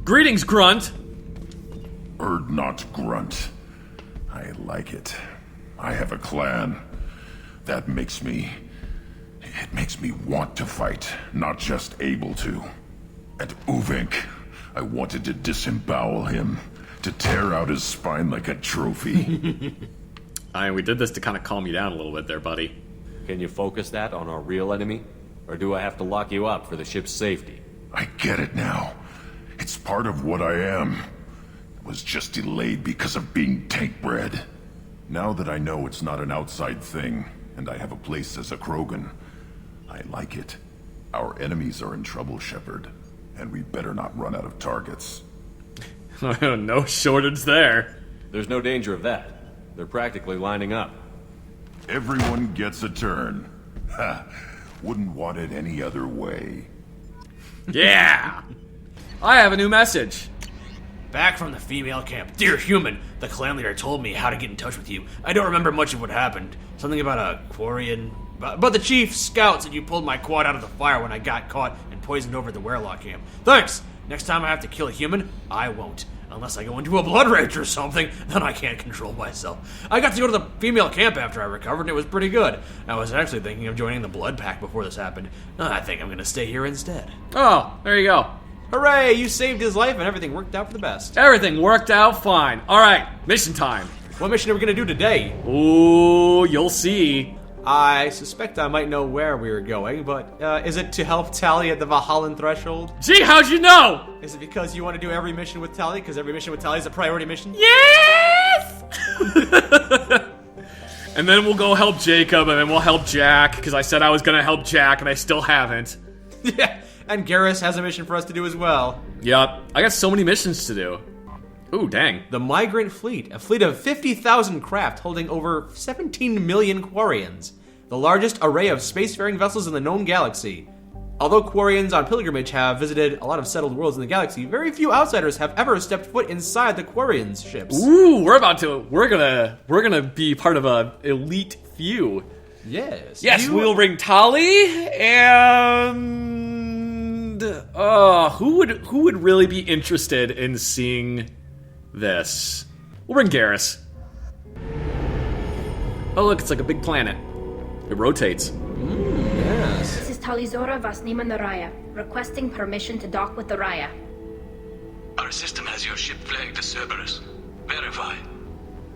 Greetings, Grunt. Or not Grunt. I like it. I have a clan. That makes me... It makes me want to fight, not just able to. At Uvink, I wanted to disembowel him, to tear out his spine like a trophy. We did this to kind of calm you down a little bit there, buddy. Can you focus that on our real enemy? Or do I have to lock you up for the ship's safety? I get it now. It's part of what I am. It was just delayed because of being tank-bred. Now that I know it's not an outside thing, and I have a place as a Krogan, I like it. Our enemies are in trouble, Shepard, and we better not run out of targets. No shortage there. There's no danger of that. They're practically lining up. Everyone gets a turn. Ha! Wouldn't want it any other way. Yeah! I have a new message. Back from the female camp. Dear human, the clan leader told me how to get in touch with you. I don't remember much of what happened. Something about a Quarian... But the chief scout said you pulled my quad out of the fire when I got caught and poisoned over at the Werlock camp. Thanks! Next time I have to kill a human, I won't. Unless I go into a blood rage or something, then I can't control myself. I got to go to the female camp after I recovered, and it was pretty good. I was actually thinking of joining the blood pack before this happened. I think I'm gonna stay here instead. Oh, there you go. Hooray! You saved his life and everything worked out for the best. Everything worked out fine. Alright, mission time. What mission are we gonna do today? Ooh, you'll see. I suspect I might know where we were going, but is it to help Tali at the Valhallan threshold? Gee, how'd you know? Is it because you want to do every mission with Tali? Because every mission with Tali is a priority mission? Yes! And then we'll go help Jacob, and then we'll help Jack, because I said I was gonna help Jack, and I still haven't. Yeah, and Garrus has a mission for us to do as well. Yup, I got so many missions to do. Ooh, dang. The Migrant Fleet, a fleet of 50,000 craft holding over 17 million Quarians. The largest array of spacefaring vessels in the known galaxy. Although Quarians on pilgrimage have visited a lot of settled worlds in the galaxy, very few outsiders have ever stepped foot inside the Quarians' ships. Ooh, we're gonna be part of a elite few. Yes. Yes, we'll bring Tali and who would really be interested in seeing this? We'll bring Garrus. Oh look, it's like a big planet. It rotates. Yes. This is Talizora Vasnima Naraya, requesting permission to dock with the Raya. Our system has your ship flagged as Cerberus. Verify.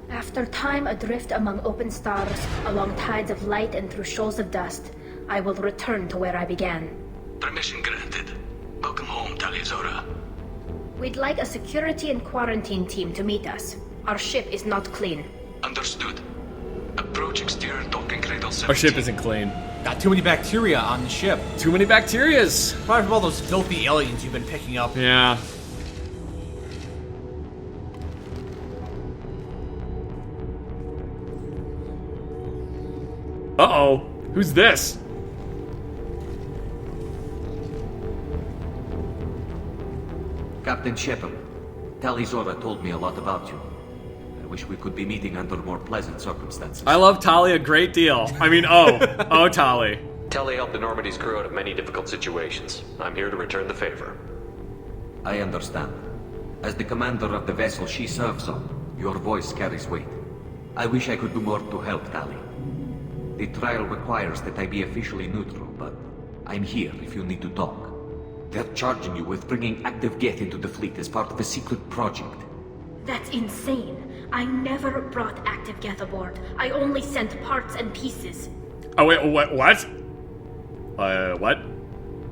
After time adrift among open stars, along tides of light and through shoals of dust, I will return to where I began. Permission granted. Welcome home, Talizora. We'd like a security and quarantine team to meet us. Our ship is not clean. Understood. Approach exterior docking cradle 17. Our ship isn't clean. Got too many bacteria on the ship. Too many bacterias. Probably from all those filthy aliens you've been picking up. Yeah. Uh-oh. Who's this? Captain Shepard, Talizora told me a lot about you. I wish we could be meeting under more pleasant circumstances. I love Tali a great deal. I mean, oh Tali. Tali helped the Normandy's crew out of many difficult situations. I'm here to return the favor. I understand. As the commander of the vessel she serves on, your voice carries weight. I wish I could do more to help, Tali. The trial requires that I be officially neutral, but I'm here if you need to talk. They're charging you with bringing active Geth into the fleet as part of a secret project. That's insane. I never brought active Geth aboard. I only sent parts and pieces. Oh wait, what? What?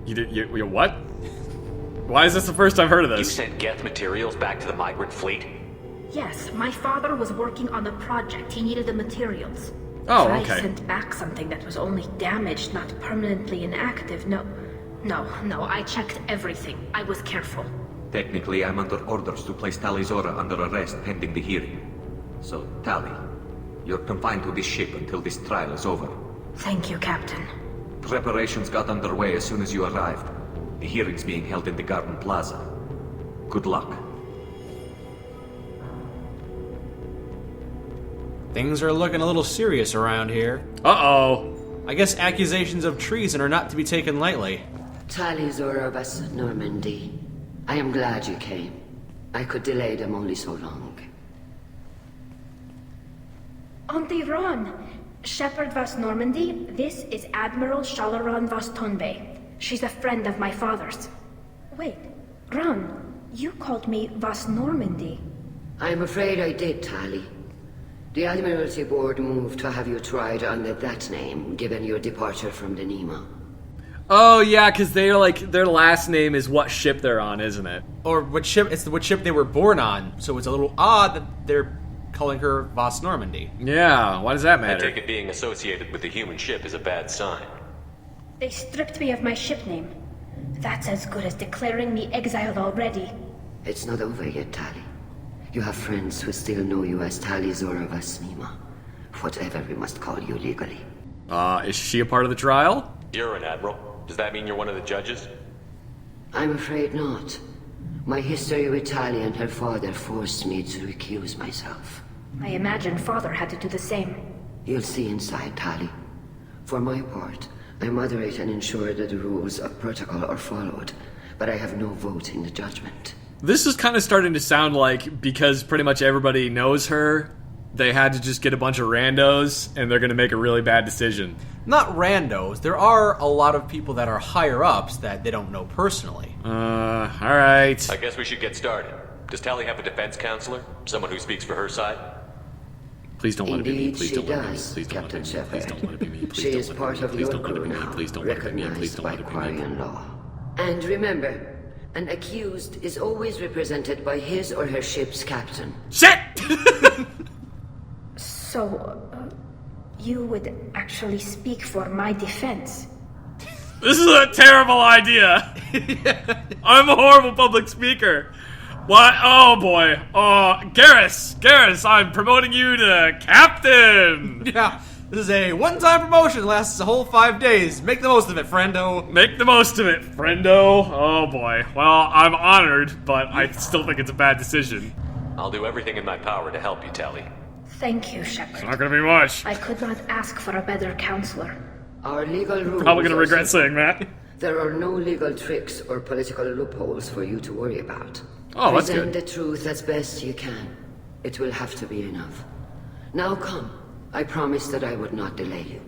You what? Why is this the first I've heard of this? You sent Geth materials back to the migrant fleet? Yes, my father was working on a project. He needed the materials. Oh, If okay. I sent back something that was only damaged, not permanently inactive, no, I checked everything. I was careful. Technically, I'm under orders to place Talizora under arrest pending the hearing. So, Tali, you're confined to this ship until this trial is over. Thank you, Captain. Preparations got underway as soon as you arrived. The hearing's being held in the Garden Plaza. Good luck. Things are looking a little serious around here. Uh-oh. I guess accusations of treason are not to be taken lightly. Talizora vas Normandy. I am glad you came. I could delay them only so long. Auntie Ron, Shepard Vas Normandy, this is Admiral Shalaron Vas Tonbe. She's a friend of my father's. Wait, Ron, you called me Vas Normandy. I'm afraid I did, Tali. The Admiralty Board moved to have you tried under that name, given your departure from the Nema. Oh yeah, because they're like their last name is what ship they're on, isn't it? Or what ship? It's what ship they were born on. So it's a little odd that they're calling her Vas Normandy. Yeah, why does that I matter? take it being associated with the human ship is a bad sign. They stripped me of my ship name. That's as good as declaring me exiled already. It's not over yet, Tali. You have friends who still know you as Tali Zora Vas Nema. Whatever we must call you legally. Is she a part of the trial? You're an admiral. Does that mean you're one of the judges? I'm afraid not. My history with Tali and her father forced me to recuse myself. I imagine father had to do the same. You'll see inside, Tali. For my part, I moderate and ensure that the rules of protocol are followed, but I have no vote in the judgment. This is kind of starting to sound like, because pretty much everybody knows her, they had to just get a bunch of randos, and they're going to make a really bad decision. Not randos. There are a lot of people that are higher ups that they don't know personally. Alright. I guess we should get started. Does Tali have a defense counselor? Someone who speaks for her side? Please don't let it be me. Indeed, Please she don't let it be me. does, Please don't let it Captain be me. Shepard. Please don't let it be me. Please She don't is let it part be me. of Please your don't let it crew be me. now, Please don't let it be me. Please recognized don't by let it be me. Quarian law. And remember, an accused is always represented by his or her ship's captain. Shit! So, you would actually speak for my defense? This is a terrible idea. I'm a horrible public speaker. What? Oh boy. Oh, Garrus, I'm promoting you to captain. Yeah, this is a one-time promotion. Lasts a whole 5 days. Make the most of it, friendo. Make the most of it, friendo. Oh boy. Well, I'm honored, but I still think it's a bad decision. I'll do everything in my power to help you, Tali. Thank you, Shepard. Not gonna be much. I could not ask for a better counselor. Our legal rules Probably gonna are regret simple. saying that. There are no legal tricks or political loopholes for you to worry about. Oh, that's Present good. the truth as best you can. It will have to be enough. Now come. I promised that I would not delay you.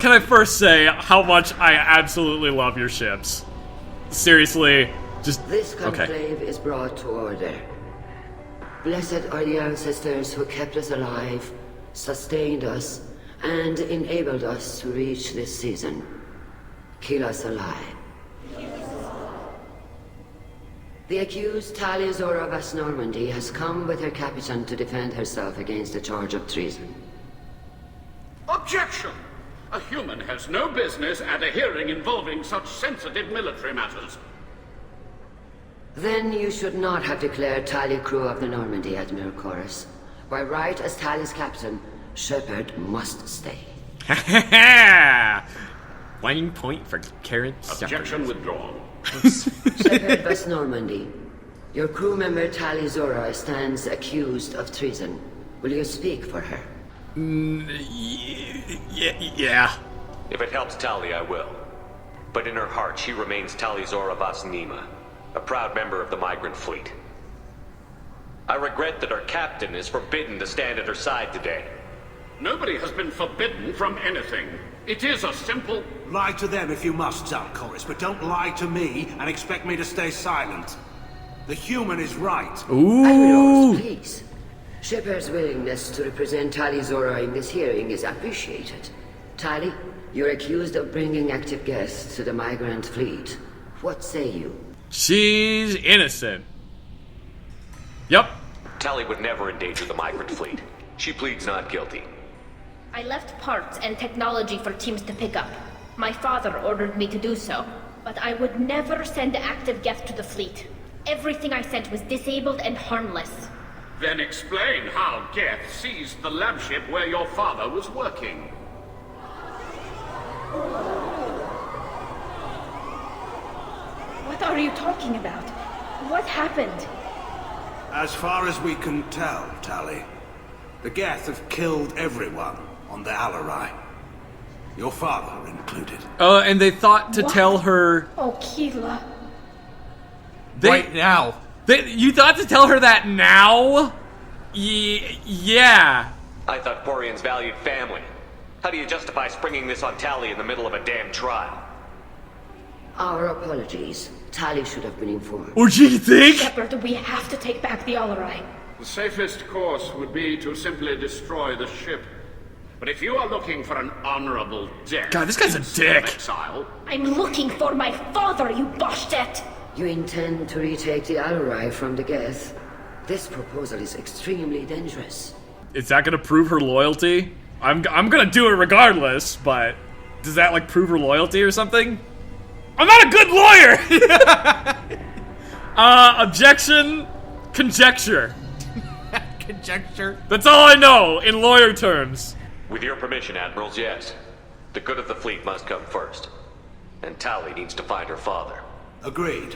Can I first say how much I absolutely love your ships? Seriously, just... This okay. conclave is brought to order. Blessed are the ancestors who kept us alive, sustained us, and enabled us to reach this season. Keep us alive. The accused Tali Zora Vas Normandy has come with her captain to defend herself against a charge of treason. Objection! A human has no business at a hearing involving such sensitive military matters. Then you should not have declared Tali crew of the Normandy, Admiral Chorus. By right as Tali's captain, Shepard must stay. Winning point for Karen Objection withdrawn. Shepard Vas Normandy, your crew member Tali Zora stands accused of treason. Will you speak for her? Yeah. If it helps Tali, I will. But in her heart, she remains Tali Zora Vas Nema, a proud member of the migrant fleet. I regret that our captain is forbidden to stand at her side today. Nobody has been forbidden from anything. It is a simple... Lie to them if you must, Zalcoris, but don't lie to me and expect me to stay silent. The human is right. Ooh. Please. Shepard's willingness to represent Tali Zora in this hearing is appreciated. Tali, you're accused of bringing active guests to the migrant fleet. What say you? She's innocent. Yep. Tali would never endanger the migrant fleet. She pleads not guilty. I left parts and technology for teams to pick up. My father ordered me to do so, but I would never send active guests to the fleet. Everything I sent was disabled and harmless. Then explain how Geth seized the lab ship where your father was working. What are you talking about? What happened? As far as we can tell, Tali. The Geth have killed everyone on the Alarai. Your father included. And they thought to tell her... Oh, Keela. Right now. You thought to tell her that now? Yeah. I thought Quarians valued family. How do you justify springing this on Tali in the middle of a damn trial? Our apologies. Tali should have been informed. What do you think? Shepard, we have to take back the Alarai. The safest course would be to simply destroy the ship. But if you are looking for an honorable death... God, this guy's a dick. Exile, I'm looking for my father, you bastet! You intend to retake the Alarai from the Geth? This proposal is extremely dangerous. Is that gonna prove her loyalty? I'm gonna do it regardless, but does that like prove her loyalty or something? I'm not a good lawyer! Objection, conjecture. Conjecture? That's all I know in lawyer terms. With your permission, Admirals, yes. The good of the fleet must come first. And Tali needs to find her father. Agreed.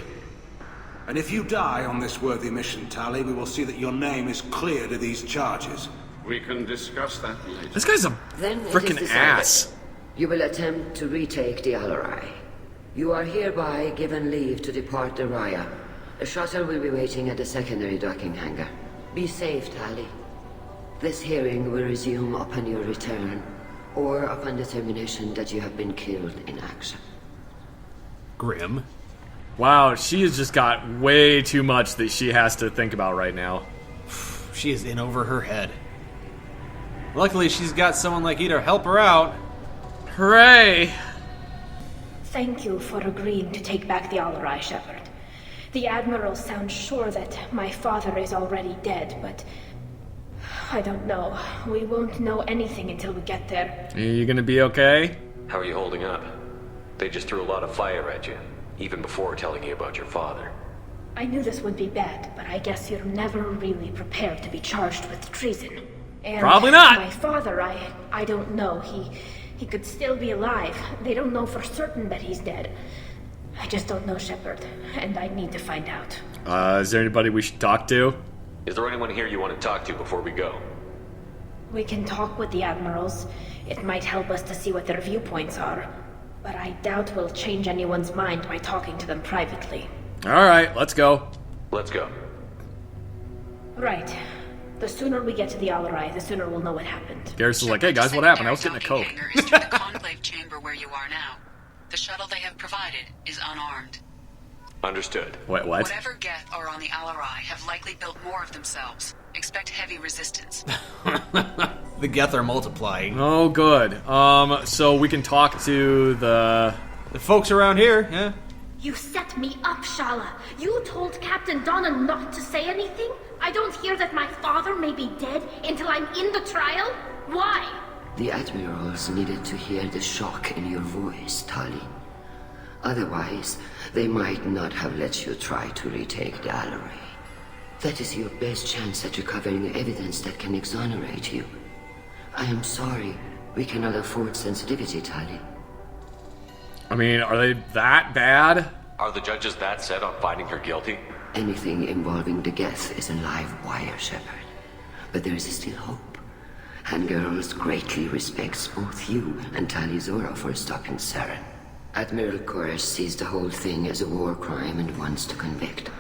And if you die on this worthy mission, Tali, we will see that your name is cleared of these charges. we can discuss that later. This guy's a freaking ass. You will attempt to retake the Alarai. You are hereby given leave to depart the Raya. A shuttle will be waiting at the secondary docking hangar. Be safe, Tali. This hearing will resume upon your return, or upon determination that you have been killed in action. Grim. Wow, she has just got way too much that she has to think about right now. She is in over her head. Luckily, she's got someone like you to help her out. Hooray! Thank you for agreeing to take back the Alarai, Shepard. The Admiral sounds sure that my father is already dead, but I don't know. We won't know anything until we get there. Are you gonna be okay? How are you holding up? They just threw a lot of fire at you, even before telling you about your father. I knew this would be bad, but I guess you're never really prepared to be charged with treason. And probably not. My father, I don't know. He could still be alive. They don't know for certain that he's dead. I just don't know, Shepard, and I need to find out. Is there anybody we should talk to? Is there anyone here you want to talk to before we go? We can talk with the Admirals. It might help us to see what their viewpoints are. But I doubt we'll change anyone's mind by talking to them privately. Alright, let's go. Let's go. Right. The sooner we get to the Alarai, the sooner we'll know what happened. Garrus is like, hey guys, what happened? I was getting a Coke. Is to the conclave chamber where you are now. The shuttle they have provided is unarmed. Understood. Wait, what? Whatever Geth are on the Alarai have likely built more of themselves. Expect heavy resistance. The Geth are multiplying. Oh, good. So we can talk to the folks around here, yeah? You set me up, Shala. You told Captain Donna not to say anything? I don't hear that my father may be dead until I'm in the trial? Why? The Admirals needed to hear the shock in your voice, Tali. Otherwise, they might not have let you try to retake the Alarai. That is your best chance at recovering evidence that can exonerate you. I am sorry. We cannot afford sensitivity, Tali. I mean, are they that bad? Are the judges that set on finding her guilty? Anything involving the Geth is a live wire, Shepard. But there is still hope. Handgirls greatly respects both you and Tali Zora for stopping Saren. Admiral Koresh sees the whole thing as a war crime and wants to convict.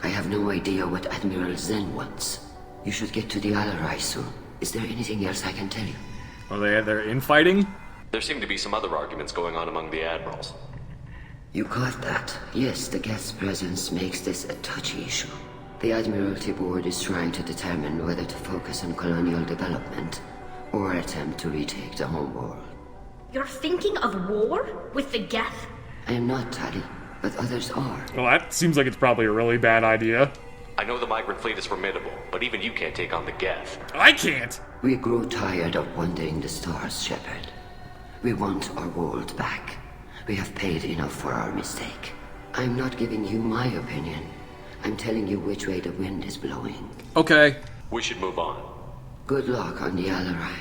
I have no idea what Admiral Zen wants. You should get to the Alarai soon. Is there anything else I can tell you? Are they're infighting? There seem to be some other arguments going on among the admirals. You caught that? Yes, the Geth's presence makes this a touchy issue. The Admiralty Board is trying to determine whether to focus on colonial development or attempt to retake the homeworld. You're thinking of war? With the Geth? I am not, Tali, but others are. Well, that seems like it's probably a really bad idea. I know the migrant fleet is formidable, but even you can't take on the Geth. I can't! We grow tired of wandering the stars, Shepard. We want our world back. We have paid enough for our mistake. I'm not giving you my opinion. I'm telling you which way the wind is blowing. Okay. We should move on. Good luck on the Alarai.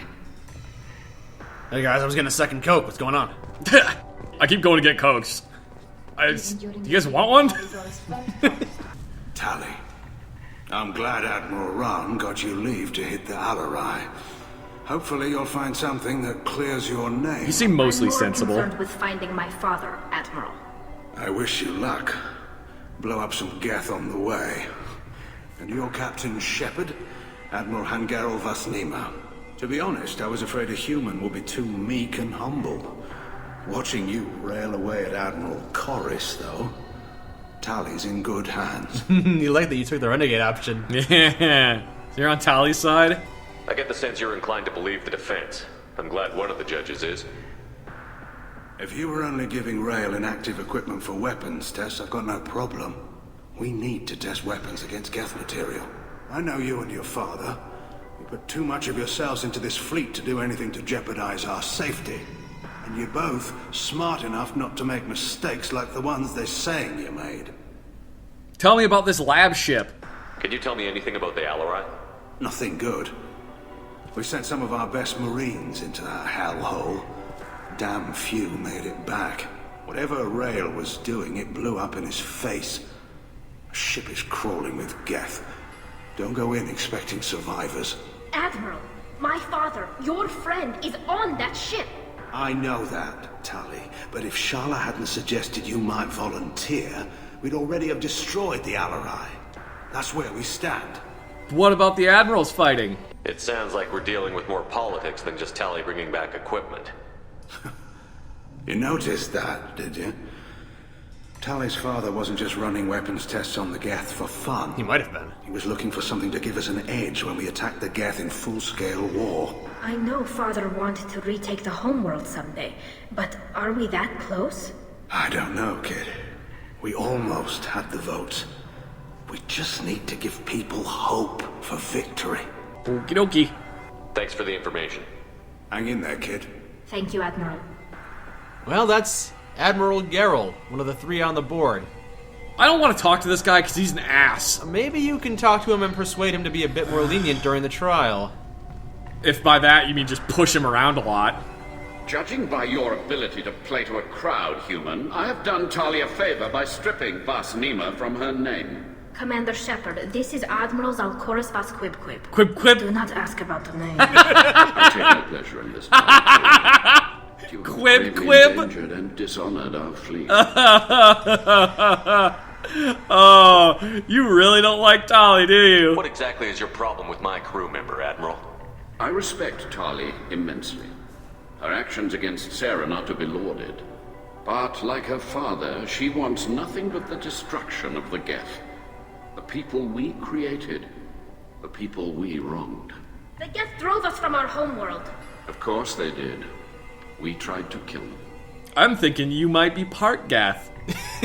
Hey guys, I was getting a second Coke. What's going on? I keep going to get Cokes. Do you guys want one? Tali, I'm glad Admiral Ron got you leave to hit the Alarai. Hopefully you'll find something that clears your name. You seem mostly I'm more sensible. concerned with finding my father, Admiral. I wish you luck. Blow up some Geth on the way. And you're Captain Shepard, Admiral Hangarel Vasnima. To be honest, I was afraid a human would be too meek and humble. Watching you rail away at Admiral Corris, though, Tali's in good hands. You like that you took the renegade option. Yeah. So you're on Tali's side? I get the sense you're inclined to believe the defense. I'm glad one of the judges is. If you were only giving Rail inactive equipment for weapons tests, I've got no problem. We need to test weapons against Geth material. I know you and your father. You put too much of yourselves into this fleet to do anything to jeopardize our safety. And you're both smart enough not to make mistakes like the ones they're saying you made. Tell me about this lab ship. Can you tell me anything about the Alarai? Nothing good. We sent some of our best Marines into that hellhole. Damn few made it back. Whatever Rail was doing, it blew up in his face. The ship is crawling with Geth. Don't go in expecting survivors. Admiral, my father, your friend, is on that ship. I know that, Tali, but if Shala hadn't suggested you might volunteer, we'd already have destroyed the Alarai. That's where we stand. What about the Admirals fighting? It sounds like we're dealing with more politics than just Tali bringing back equipment. You noticed that, did you? Tali's father wasn't just running weapons tests on the Geth for fun. He might have been. He was looking for something to give us an edge when we attacked the Geth in full-scale war. I know father wanted to retake the homeworld someday, but are we that close? I don't know, kid. We almost had the votes. We just need to give people hope for victory. Okie dokie. Thanks for the information. Hang in there, kid. Thank you, Admiral. Well, that's Admiral Geralt, one of the three on the board. I don't want to talk to this guy because he's an ass. Maybe you can talk to him and persuade him to be a bit more lenient during the trial. If by that you mean just push him around a lot. Judging by your ability to play to a crowd, human, I have done Tali a favor by stripping Vasnima from her name. Commander Shepard, this is Admiral Zalkoris Vas Quib. Quib Quib? Do not ask about the name. I take no pleasure in this. You have Quib bravely Quib? endangered and dishonored our fleet. Oh, you really don't like Tali, do you? What exactly is your problem with my crew member, Admiral? I respect Tali immensely. Her actions against Sarah not to be lauded. But like her father, she wants nothing but the destruction of the Geth. The people we created. The people we wronged. The Geth drove us from our homeworld. Of course they did. We tried to kill them. I'm thinking you might be part Geth.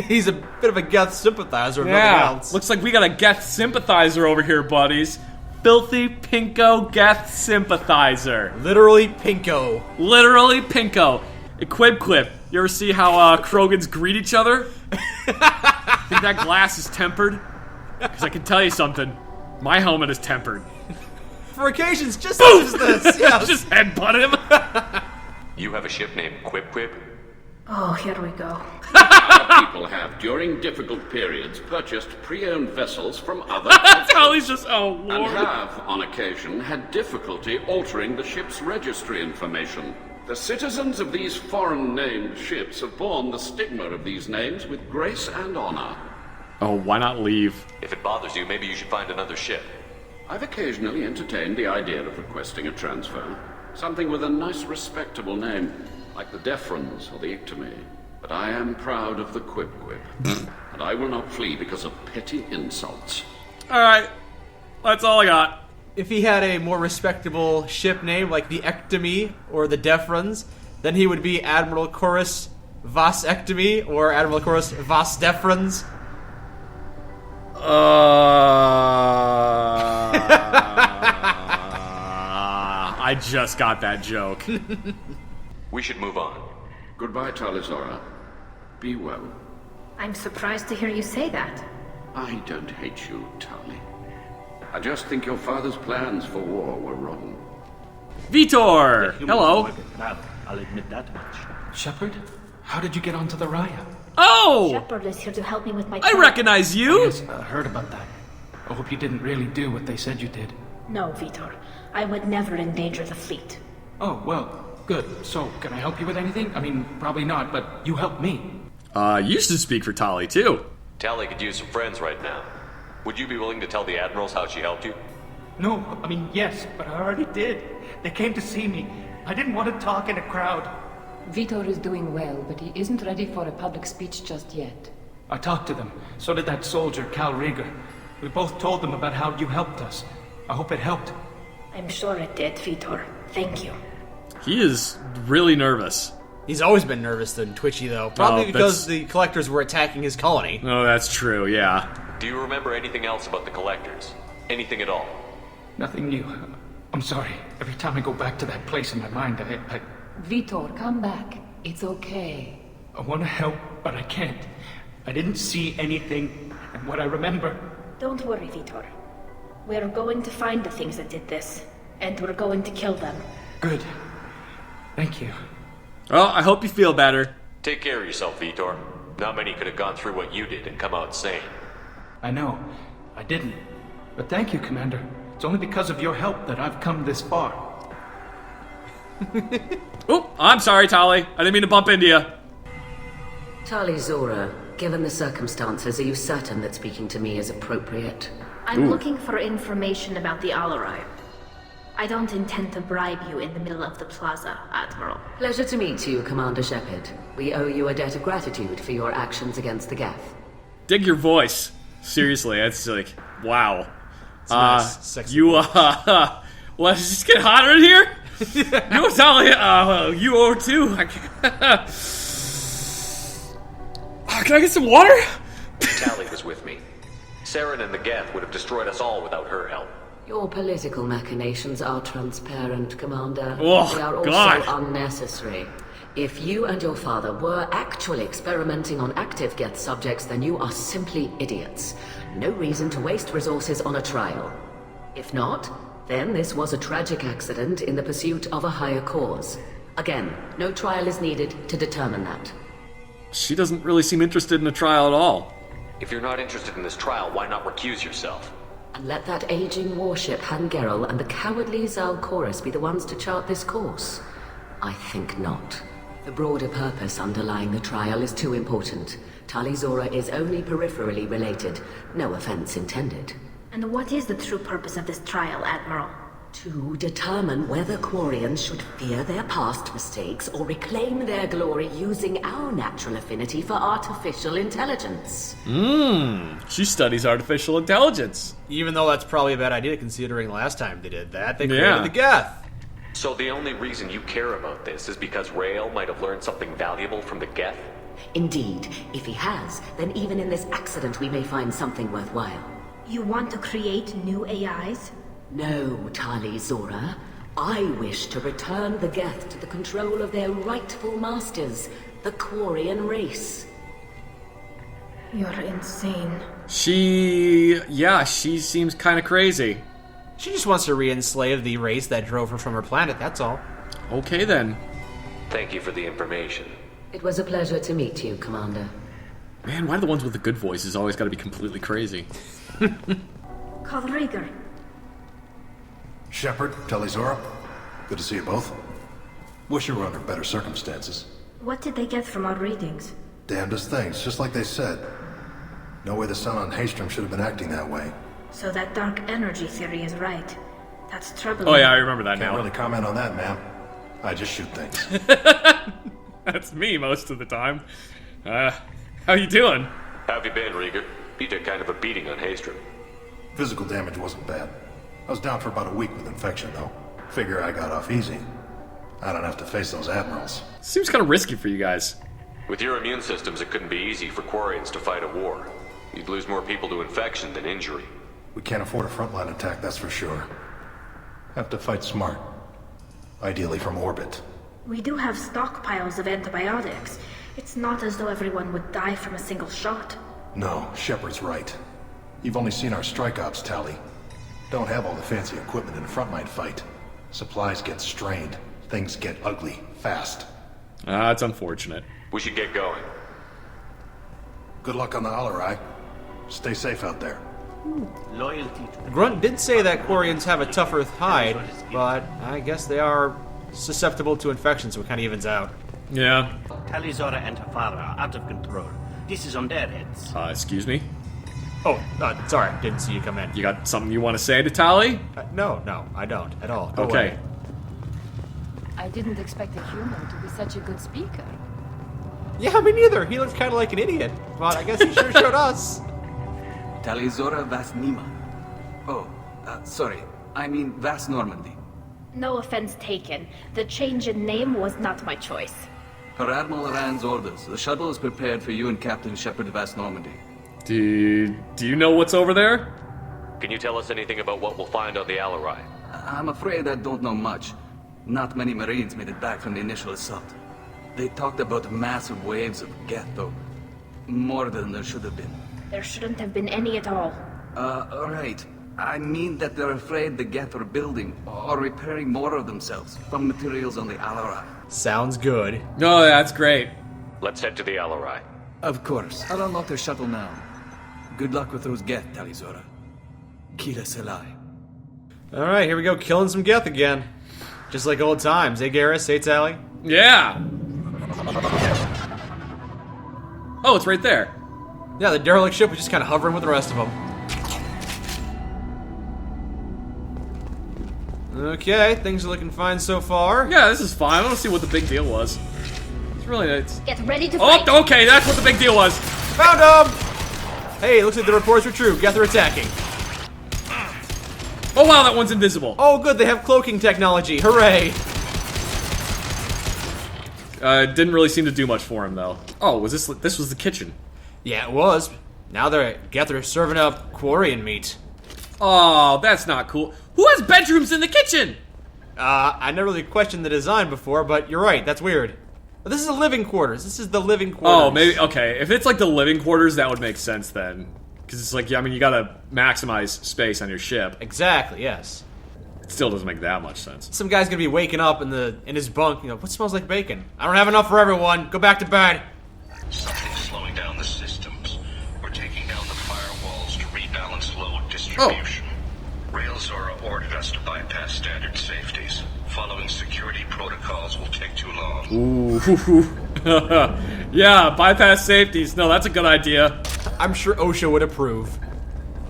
He's a bit of a Geth sympathizer, if nothing else. Looks like we got a Geth sympathizer over here, buddies. Filthy pinko Geth sympathizer. Literally pinko. Literally pinko. Quib Quib. You ever see how Krogans greet each other? Think that glass is tempered? Because I can tell you something. My helmet is tempered. For occasions just such as this. Yes. Just headbutt him. You have a ship named Quib Quib? Oh, here we go. Our people have, during difficult periods, purchased pre-owned vessels from other That's how he's just, oh and lord. have, on occasion, had difficulty altering the ship's registry information. The citizens of these foreign-named ships have borne the stigma of these names with grace and honor. Oh, why not leave? If it bothers you, maybe you should find another ship. I've occasionally entertained the idea of requesting a transfer. Something with a nice, respectable name, like the Defrons or the Ictomy. But I am proud of the Quib Quib, and I will not flee because of petty insults. Alright, that's all I got. If he had a more respectable ship name, like the Ectomy or the Defrons, then he would be Admiral Corris Vas Ectomy or Admiral Corris Vas Defrons. I just got that joke. We should move on. Goodbye, Talizora. Be well. I'm surprised to hear you say that. I don't hate you, Tali. I just think your father's plans for war were wrong. Vitor! Hello. I'll admit that much. Shepard, how did you get onto the Raya? Oh! Shepard is here to help me with my I recognize you! Yes, I heard about that. I hope you didn't really do what they said you did. No, Vitor. I would never endanger the fleet. Oh, well, good. So, can I help you with anything? I mean, probably not, but you helped me. You should speak for Tali, too. Tali could use some friends right now. Would you be willing to tell the Admirals how she helped you? No, I mean, yes, but I already did. They came to see me. I didn't want to talk in a crowd. Vitor is doing well, but he isn't ready for a public speech just yet. I talked to them. So did that soldier, Cal Rieger. We both told them about how you helped us. I hope it helped. I'm sure it did, Vitor. Thank you. He is really nervous. He's always been nervous and twitchy, though. Probably because the Collectors were attacking his colony. Oh, that's true, yeah. Do you remember anything else about the Collectors? Anything at all? Nothing new. I'm sorry. Every time I go back to that place in my mind, I Vitor, come back. It's okay. I want to help, but I can't. I didn't see anything, and what I remember... Don't worry, Vitor. We're going to find the things that did this, and we're going to kill them. Good. Thank you. Well, I hope you feel better. Take care of yourself, Vitor. Not many could have gone through what you did and come out sane. I know. I didn't. But thank you, Commander. It's only because of your help that I've come this far. Oh, I'm sorry, Tali. I didn't mean to bump into you. Tali Zora, given the circumstances, are you certain that speaking to me is appropriate? I'm looking for information about the Alarai. I don't intend to bribe you in the middle of the plaza, Admiral. Pleasure to meet you, Commander Shepard. We owe you a debt of gratitude for your actions against the Geth. Dig your voice. Seriously, that's like, wow. Nice, sexy you, let's just get hotter in here? You, Tali, you owe too. Can I get some water? Tali was with me. Saren and the Geth would have destroyed us all without her help. Your political machinations are transparent, Commander. Oh, they are also God. unnecessary. If you and your father were actually experimenting on active Geth subjects, then you are simply idiots. No reason to waste resources on a trial. If not, then this was a tragic accident in the pursuit of a higher cause. Again, no trial is needed to determine that. She doesn't really seem interested in a trial at all. If you're not interested in this trial, why not recuse yourself? And let that aging warship Hangerel and the cowardly Zalcorus be the ones to chart this course? I think not. The broader purpose underlying the trial is too important. Tali Zora is only peripherally related. No offense intended. And what is the true purpose of this trial, Admiral? To determine whether Quarians should fear their past mistakes or reclaim their glory using our natural affinity for artificial intelligence. She studies artificial intelligence. Even though that's probably a bad idea considering last time they did that, they created the Geth. So the only reason you care about this is because Rael might have learned something valuable from the Geth? Indeed. If he has, then even in this accident we may find something worthwhile. You want to create new AIs? No, Tali Zora. I wish to return the Geth to the control of their rightful masters, the Quarian race. You're insane. She seems kind of crazy. She just wants to re-enslave the race that drove her from her planet, that's all. Okay, then. Thank you for the information. It was a pleasure to meet you, Commander. Man, why do the ones with the good voices always gotta be completely crazy? Call Rieger. Shepard, Tali Zora. Good to see you both. Wish you were under better circumstances. What did they get from our readings? Damnedest things, just like they said. No way the sun on Haystrom should have been acting that way. So that dark energy theory is right. That's troubling. Oh yeah, I remember that now. Can't really comment on that, ma'am. I just shoot things. That's me most of the time. How you doing? How have you been, Rieger? You took kind of a beating on Haystrom. Physical damage wasn't bad. I was down for about a week with infection, though. Figure I got off easy. I don't have to face those admirals. Seems kind of risky for you guys. With your immune systems, it couldn't be easy for Quarians to fight a war. You'd lose more people to infection than injury. We can't afford a frontline attack, that's for sure. Have to fight smart. Ideally from orbit. We do have stockpiles of antibiotics. It's not as though everyone would die from a single shot. No, Shepard's right. You've only seen our strike ops, Tali. Don't have all the fancy equipment in a frontline fight. Supplies get strained. Things get ugly, fast. It's unfortunate. We should get going. Good luck on the Alarai. Stay safe out there. Loyalty to Grunt did say that Quarians have a tougher hide, but I guess they are susceptible to infection, so it kind of evens out. Yeah. Talizora and her father are out of control. This is on their heads. Excuse me? Oh, sorry, didn't see you come in. You got something you want to say to Tali? No, I don't at all. Go Okay. away. I didn't expect a human to be such a good speaker. Yeah, me neither. He looks kind of like an idiot, but I guess he sure showed us. Talizora Vas Nima. Oh, sorry. I mean Vas Normandy. No offense taken. The change in name was not my choice. Per Admiral Aran's orders, the shuttle is prepared for you and Captain Shepard Vas Normandy. Do you know what's over there? Can you tell us anything about what we'll find on the Alarai? I'm afraid I don't know much. Not many Marines made it back from the initial assault. They talked about massive waves of Geth, though. More than there should have been. There shouldn't have been any at all. Right. I mean that they're afraid the Geth are building or repairing more of themselves from materials on the Alarai. Sounds good. No, that's great. Let's head to the Alarai. Of course. I'll unlock their shuttle now. Good luck with those Geth, Talizora. Kila Selai. Alright, here we go, killing some Geth again. Just like old times, eh, Garrus? Hey, Tali? Yeah! Oh, it's right there. Yeah, the derelict ship was just kind of hovering with the rest of them. Okay, things are looking fine so far. Yeah, this is fine. I don't see what the big deal was. It's really nice. Get ready to fight. Oh, okay, that's what the big deal was. Found him! Hey, looks like the reports were true. Geth are attacking. Oh, wow, that one's invisible. Oh, good, they have cloaking technology. Hooray! Didn't really seem to do much for him, though. Oh, this was the kitchen. Yeah, it was. Now Geth are serving up Quarian meat. Oh, that's not cool. Who has bedrooms in the kitchen? I never really questioned the design before, but you're right, that's weird. But this is the living quarters. This is the living quarters. Oh, maybe, okay. If it's like the living quarters, that would make sense then. Because it's like, I mean, you gotta maximize space on your ship. Exactly, yes. It still doesn't make that much sense. Some guy's gonna be waking up in his bunk, you know, what smells like bacon? I don't have enough for everyone. Go back to bed. Something's slowing down the systems. We're taking down the firewalls to rebalance load distribution. Railzora ordered us to bypass standard safeties. Following security protocols will take too long. Ooh. Yeah, bypass safeties. No, that's a good idea. I'm sure OSHA would approve.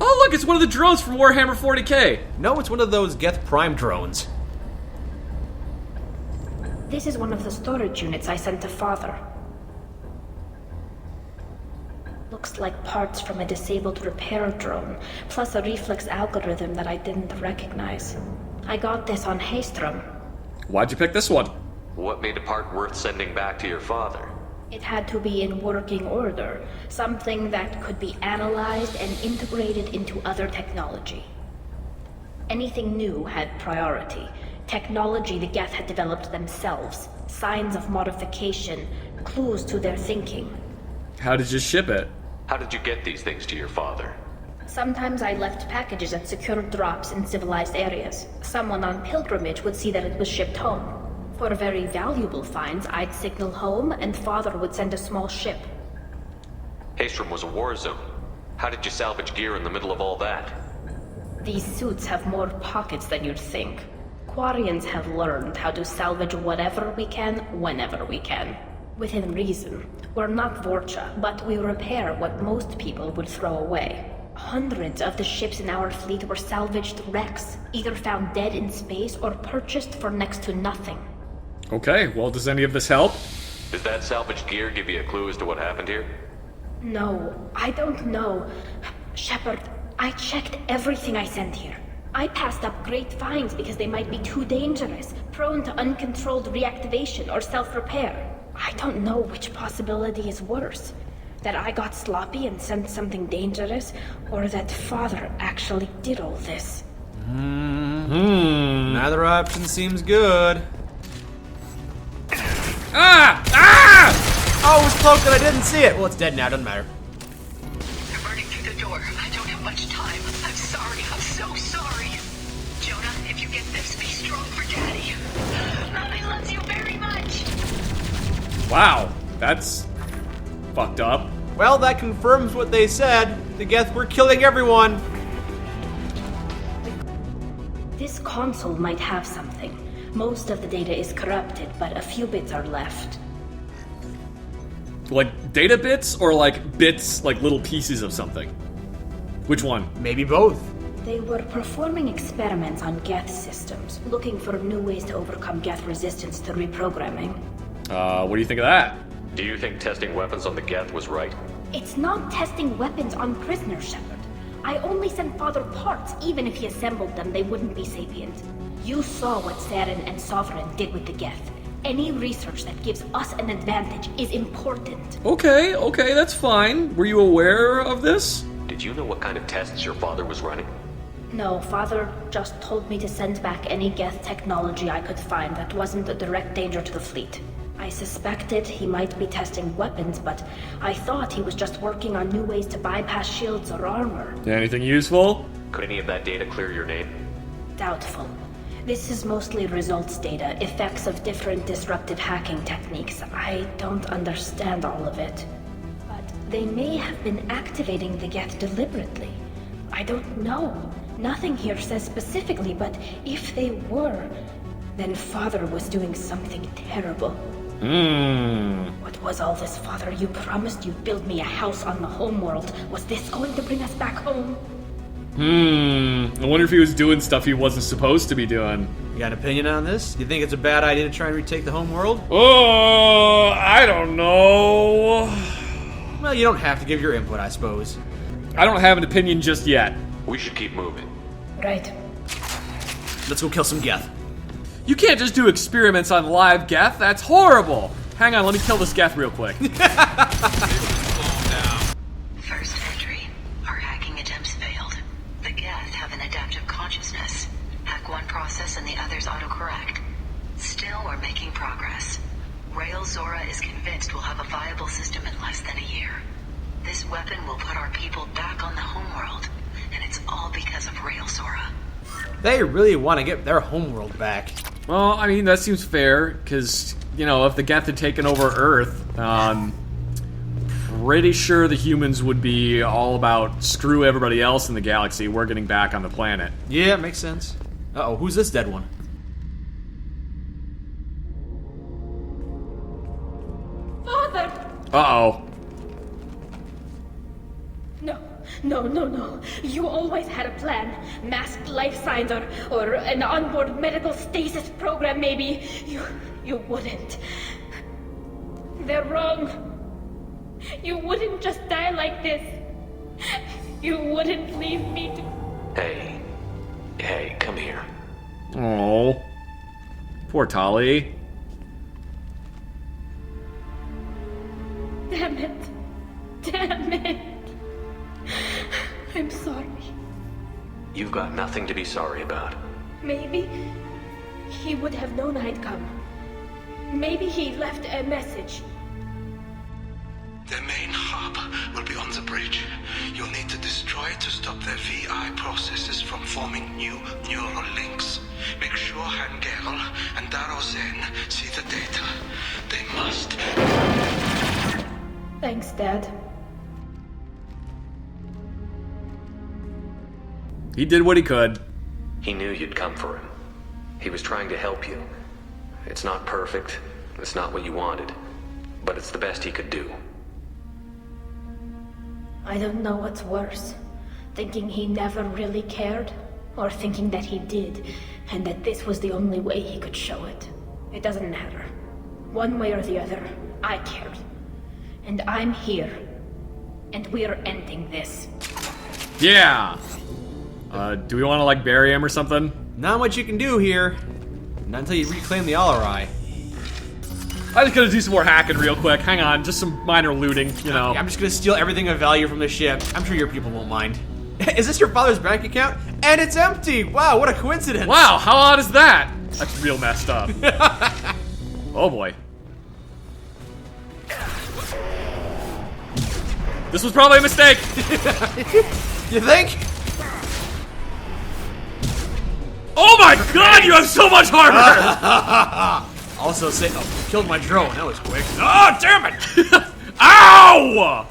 Oh, look, it's one of the drones from Warhammer 40k. No, it's one of those Geth Prime drones. This is one of the storage units I sent to Father. Looks like parts from a disabled repair drone, plus a reflex algorithm that I didn't recognize. I got this on Haystrom. Why'd you pick this one? What made a part worth sending back to your father? It had to be in working order, something that could be analyzed and integrated into other technology. Anything new had priority. Technology the Geth had developed themselves, signs of modification, clues to their thinking. How did you ship it? How did you get these things to your father? Sometimes I left packages at secure drops in civilized areas. Someone on pilgrimage would see that it was shipped home. For very valuable finds, I'd signal home, and Father would send a small ship. Haystrom was a war zone. How did you salvage gear in the middle of all that? These suits have more pockets than you'd think. Quarians have learned how to salvage whatever we can, whenever we can. Within reason. We're not Vorcha, but we repair what most people would throw away. Hundreds of the ships in our fleet were salvaged wrecks, either found dead in space or purchased for next to nothing. Okay, well, does any of this help? Does that salvaged gear give you a clue as to what happened here? No, I don't know. Shepard, I checked everything I sent here. I passed up great finds because they might be too dangerous, prone to uncontrolled reactivation or self-repair. I don't know which possibility is worse. That I got sloppy and sent something dangerous, or that Father actually did all this. Neither option seems good. Ah! Ah! Oh, it was cloaked and I didn't see it. Well, it's dead now, doesn't matter. They're burning through the door. I don't have much time. I'm sorry. I'm so sorry. Jonah, if you get this, be strong for Daddy. Mommy loves you very much. Wow, that's fucked up. Well, that confirms what they said. The Geth were killing everyone. This console might have something. Most of the data is corrupted, but a few bits are left. Like data bits or like bits, like little pieces of something? Which one? Maybe both. They were performing experiments on Geth systems, looking for new ways to overcome Geth resistance to reprogramming. What do you think of that? Do you think testing weapons on the Geth was right? It's not testing weapons on prisoners, Shepard. I only sent Father parts. Even if he assembled them, they wouldn't be sapient. You saw what Saren and Sovereign did with the Geth. Any research that gives us an advantage is important. Okay, that's fine. Were you aware of this? Did you know what kind of tests your father was running? No, Father just told me to send back any Geth technology I could find that wasn't a direct danger to the fleet. I suspected he might be testing weapons, but I thought he was just working on new ways to bypass shields or armor. Anything useful? Could any of that data clear your name? Doubtful. This is mostly results data, effects of different disruptive hacking techniques. I don't understand all of it. But they may have been activating the Geth deliberately. I don't know. Nothing here says specifically, but if they were, then Father was doing something terrible. What was all this, Father? You promised you'd build me a house on the homeworld. Was this going to bring us back home? I wonder if he was doing stuff he wasn't supposed to be doing. You got an opinion on this? You think it's a bad idea to try and retake the homeworld? Oh, I don't know. Well, you don't have to give your input, I suppose. I don't have an opinion just yet. We should keep moving. Right. Let's go kill some Geth. You can't just do experiments on live Geth. That's horrible. Hang on, let me kill this Geth real quick. First entry. Our hacking attempts failed. The Geth have an adaptive consciousness. Hack one process and the others autocorrect. Still, we're making progress. Rail Zora is convinced we'll have a viable system in less than a year. This weapon will put our people back on the homeworld, and it's all because of Rail Zora. They really want to get their homeworld back. Well, I mean, that seems fair, because, you know, if the Geth had taken over Earth, pretty sure the humans would be all about screw everybody else in the galaxy, we're getting back on the planet. Yeah, makes sense. Uh-oh, who's this dead one? Father! Uh-oh. No. You always had a plan. Masked life signs or an onboard medical stasis program, maybe. You wouldn't. They're wrong. You wouldn't just die like this. You wouldn't leave me to... Hey, come here. Oh, poor Tali. Damn it. I'm sorry. You've got nothing to be sorry about. Maybe he would have known I'd come. Maybe he left a message. Their main hub will be on the bridge. You'll need to destroy it to stop their VI processes from forming new neural links. Make sure Hangel and Darozen see the data. They must. Thanks, Dad. He did what he could. He knew you'd come for him. He was trying to help you. It's not perfect. It's not what you wanted. But it's the best he could do. I don't know what's worse. Thinking he never really cared, or thinking that he did, and that this was the only way he could show it. It doesn't matter. One way or the other, I cared. And I'm here. And we're ending this. Yeah! Do we want to, like, bury him or something? Not much you can do here. Not until you reclaim the Alarai. I just gotta do some more hacking real quick. Hang on, just some minor looting, you know. I'm just gonna steal everything of value from the ship. I'm sure your people won't mind. Is this your father's bank account? And it's empty! Wow, what a coincidence! Wow, how odd is that? That's real messed up. Oh boy. This was probably a mistake! You think? Oh my god, you have so much armor! Also, say, oh, killed my drone. That was quick. Oh, damn it! Ow!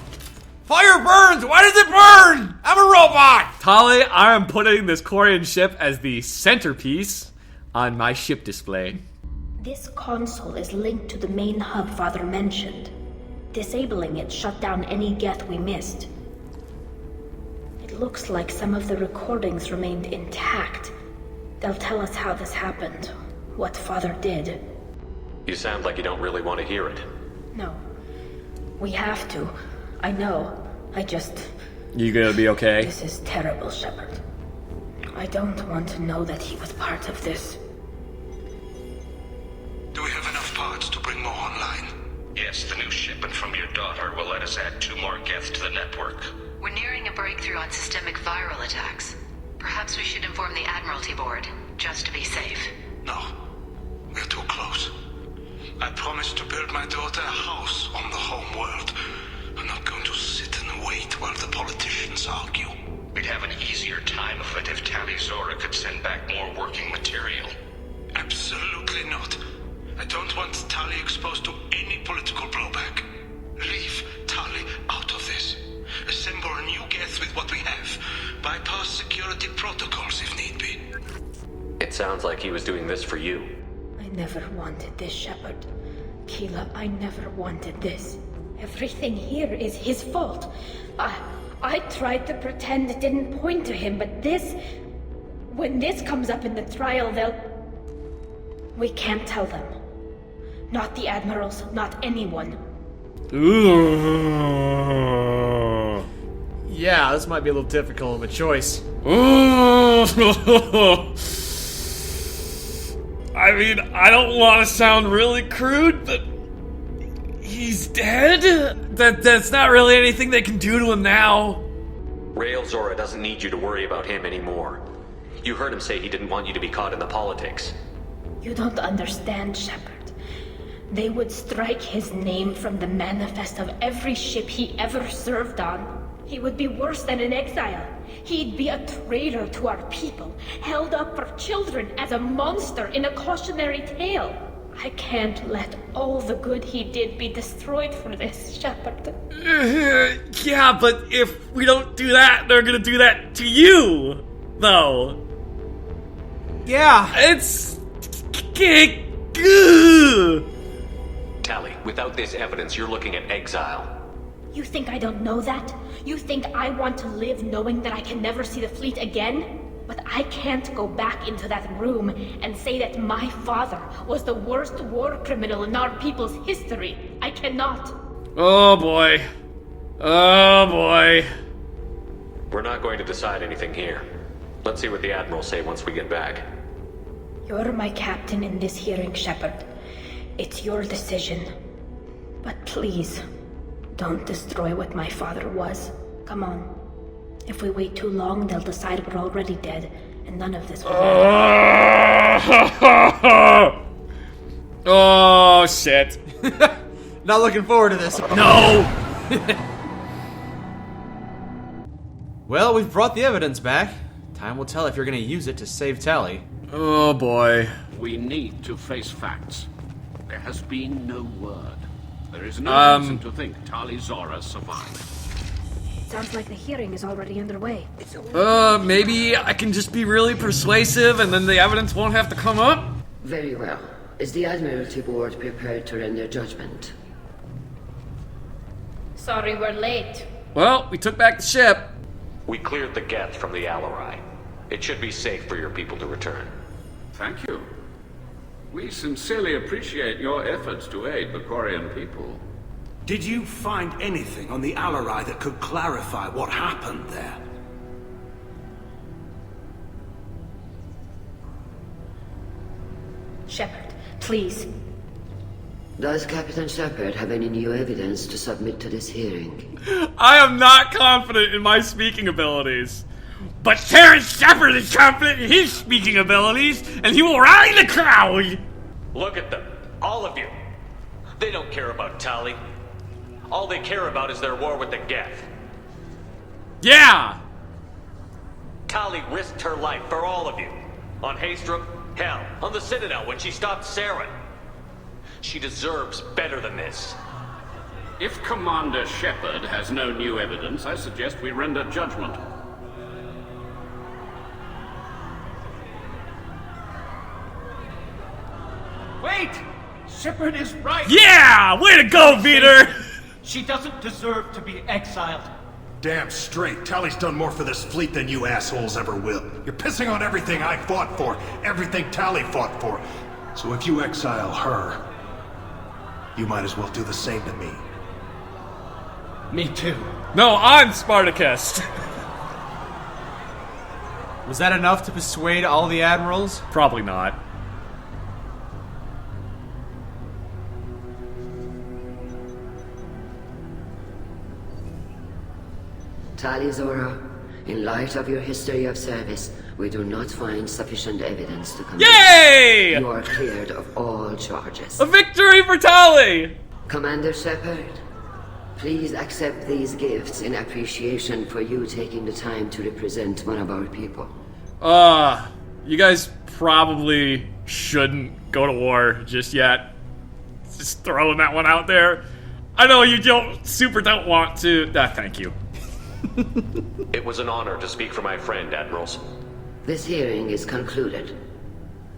Fire burns! Why does it burn? I'm a robot! Tali, I am putting this Quarian ship as the centerpiece on my ship display. This console is linked to the main hub Father mentioned. Disabling it shut down any Geth we missed. It looks like some of the recordings remained intact. They'll tell us how this happened, what Father did. You sound like you don't really want to hear it. No. We have to. I know. You gonna be okay? This is terrible, Shepard. I don't want to know that he was part of this. Do we have enough parts to bring more online? Yes, the new shipment from your daughter will let us add 2 more Geth to the network. We're nearing a breakthrough on systemic viral attacks. Perhaps we should inform the Admiralty Board, just to be safe. No. We're too close. I promised to build my daughter a house on the home world. I'm not going to sit and wait while the politicians argue. We'd have an easier time of it if Tali Zora could send back more working material. Absolutely not. I don't want Tali exposed to any political blowback. Leave Tali out of this. Assemble a new Geth with what we have. Bypass security protocols if need be. It sounds like he was doing this for you. I never wanted this, Shepard. Keela, I never wanted this. Everything here is his fault. I tried to pretend it didn't point to him, but this... When this comes up in the trial, they'll... We can't tell them. Not the admirals, not anyone. Ooh. Yeah, this might be a little difficult of a choice. I mean, I don't want to sound really crude, but he's dead? That's not really anything they can do to him now. Rail Zora doesn't need you to worry about him anymore. You heard him say he didn't want you to be caught in the politics. You don't understand, Shepard. They would strike his name from the manifest of every ship he ever served on. He would be worse than an exile. He'd be a traitor to our people, held up for children as a monster in a cautionary tale. I can't let all the good he did be destroyed for this, Shepard. Yeah, but if we don't do that, they're gonna do that to you, though. Yeah. It's... Tali, without this evidence, you're looking at exile. You think I don't know that? You think I want to live knowing that I can never see the fleet again? But I can't go back into that room and say that my father was the worst war criminal in our people's history. I cannot. Oh boy. Oh boy. We're not going to decide anything here. Let's see what the Admirals say once we get back. You're my captain in this hearing, Shepard. It's your decision. But please, don't destroy what my father was. Come on. If we wait too long, they'll decide we're already dead, and none of this will matter. Oh, shit. Not looking forward to this. No! Well, we've brought the evidence back. Time will tell if you're gonna use it to save Tali. Oh, boy. We need to face facts. There has been no word. There is no reason to think Tali Zora survived. Sounds like the hearing is already underway. Maybe I can just be really persuasive and then the evidence won't have to come up? Very well. Is the Admiralty Board prepared to render judgment? Sorry we're late. Well, we took back the ship. We cleared the Geth from the Alarai. It should be safe for your people to return. Thank you. We sincerely appreciate your efforts to aid the Quarian people. Did you find anything on the Alarai that could clarify what happened there? Shepard, please. Does Captain Shepard have any new evidence to submit to this hearing? I am not confident in my speaking abilities. But Terrence Shepard is confident in his speaking abilities, and he will rally the crowd! Look at them. All of you. They don't care about Tali. All they care about is their war with the Geth. Yeah! Tali risked her life for all of you. On Haystrom, hell, on the Citadel when she stopped Saren. She deserves better than this. If Commander Shepard has no new evidence, I suggest we render judgment. Wait! Shepard is right! Yeah! Way to go, Peter! She doesn't deserve to be exiled. Damn straight. Tali's done more for this fleet than you assholes ever will. You're pissing on everything I fought for, everything Tali fought for. So if you exile her, you might as well do the same to me. Me too. No, I'm Spartacus. Was that enough to persuade all the admirals? Probably not. Tali Zora, in light of your history of service, we do not find sufficient evidence to convict. Yay! You are cleared of all charges. A victory for Tali! Commander Shepard, please accept these gifts in appreciation for you taking the time to represent one of our people. You guys probably shouldn't go to war just yet. Just throwing that one out there. I know you don't want to. Thank you. It was an honor to speak for my friend, Admirals. This hearing is concluded.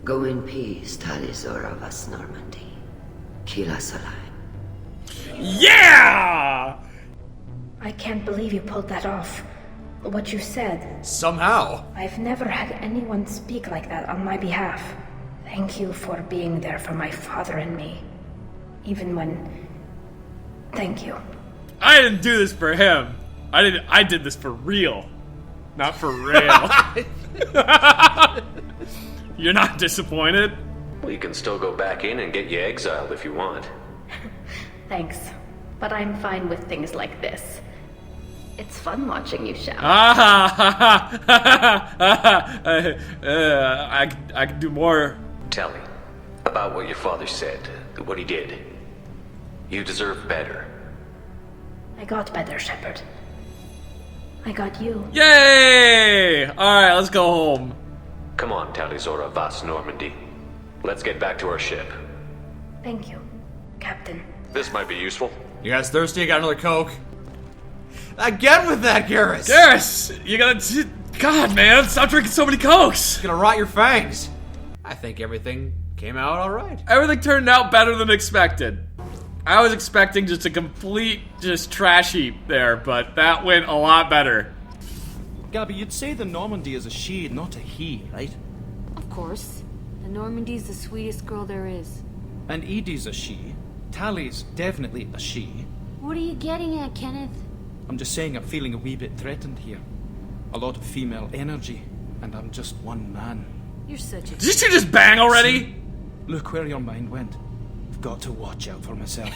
Go in peace, Tali Zora vas Normandy. Kila Salai. Yeah! I can't believe you pulled that off. What you said. Somehow. I've never had anyone speak like that on my behalf. Thank you for being there for my father and me. Even when... Thank you. I didn't do this for him. I did this for real. Not for real. You're not disappointed? We can still go back in and get you exiled if you want. Thanks. But I'm fine with things like this. It's fun watching you shout. I could do more. Tali, about what your father said, what he did. You deserve better. I got better, Shepard. I got you. Yay! Alright, let's go home. Come on, Tali Zora vas Normandy. Let's get back to our ship. Thank you, Captain. This might be useful. You guys thirsty? I got another Coke. Again with that, Garrus! Garrus! You gotta... God, man, stop drinking so many Cokes! It's gonna rot your fangs. I think everything came out alright. Everything turned out better than expected. I was expecting just a complete, trash heap there, but that went a lot better. Gabby, you'd say the Normandy is a she, not a he, right? Of course. The Normandy's the sweetest girl there is. And Edie's a she. Tali's definitely a she. What are you getting at, Kenneth? I'm just saying I'm feeling a wee bit threatened here. A lot of female energy, and I'm just one man. You're such a... Did you two just bang already? See? Look where your mind went. I've got to watch out for myself.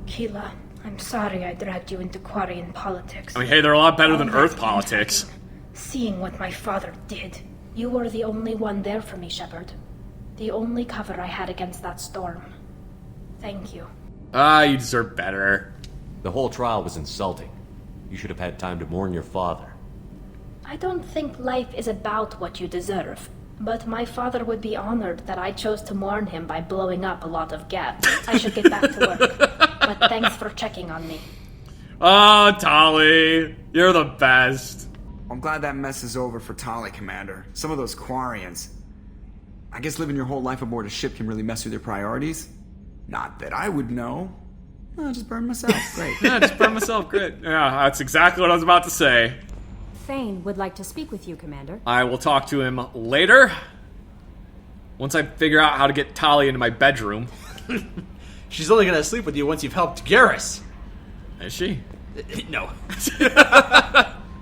Keela, I'm sorry I dragged you into Quarian politics. I mean, hey, they're a lot better than Earth politics. Seeing what my father did, you were the only one there for me, Shepard. The only cover I had against that storm. Thank you. You deserve better. The whole trial was insulting. You should have had time to mourn your father. I don't think life is about what you deserve. But my father would be honored that I chose to mourn him by blowing up a lot of gas. I should get back to work. But thanks for checking on me. Oh, Tali. You're the best. I'm glad that mess is over for Tali, Commander. Some of those Quarians. I guess living your whole life aboard a ship can really mess with your priorities. Not that I would know. I'll just burn myself. Great. Yeah, just burn myself. Great. Yeah, that's exactly what I was about to say. Thane would like to speak with you, Commander. I will talk to him later. Once I figure out how to get Tali into my bedroom. She's only gonna sleep with you once you've helped Garrus. Is she? No.